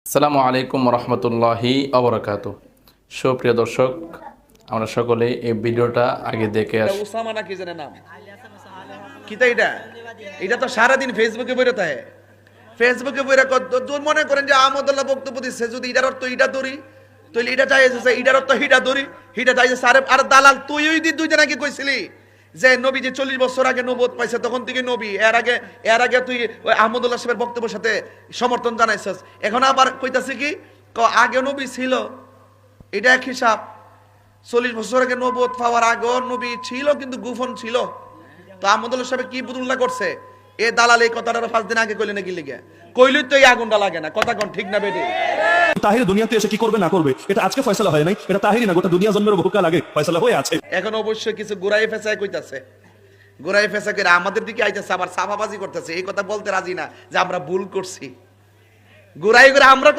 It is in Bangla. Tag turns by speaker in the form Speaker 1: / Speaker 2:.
Speaker 1: আসসালামু আলাইকুম রহমতুল্লাহি আবরাকাতু। সুপ্রিয় দর্শক, আমরা সকলে এই ভিডিওটা আগে দেখে
Speaker 2: এটা
Speaker 1: আসি।
Speaker 2: উসামা নাকি জানে নাম কিতা এটা এটা তো সারাদিন ফেসবুকে বইরে থাকে ফেসবুকে বইরে দূর মনে করেন যে আহমদুল্লাহ বক্তব্য দিচ্ছে যদি এটার অর্থ ইটা ধরি তাহলে এটা চাইছে এটার অর্থ হিটা ধরি হিটা চাইছে সারে আর দালাল তুই ওই দিন দুইজন আগে কইছিলি যে নবী যে 40 বছর আগে নবুয়ত পাইছে তখন থেকে নবী এর আগে তুই ওই আহমদুল্লাহ সাহেবের বক্তব্যের সাথে সমর্থন জানাইছস এখন আবার কইতাছে কি আগে নবী ছিল এটা এক হিসাব 40 বছর আগে নবুয়ত পাওয়ার আগে নবী ছিল কিন্তু গোপন ছিল তো আহমদুল্লাহ সাহেব কি বুদুল্লাহ করছে এ দালাল এই কথাটা 5 দিন আগে কইলে নাকি লিগে কইলই তো এই আগুনটা লাগে না কথা কোন ঠিক না বেটি
Speaker 3: তাহির দুনিয়াতে এসে কি করবে না করবে এটা আজকে ফয়সালা হয় নাই, এটা তাহিরই না, গোটা দুনিয়া জন্মের বহুকাল আগে ফয়সালা হয়ে আছে।
Speaker 2: এখন অবশ্যই কিছু গোড়াই ফেসায় কইতাছে গোড়াই ফেসা করে আমাদের দিকে আইতাছে আবার সাফাবাজি করতেছে এই কথা বলতে রাজি না যে আমরা ভুল করছি গোড়াই করে আমরা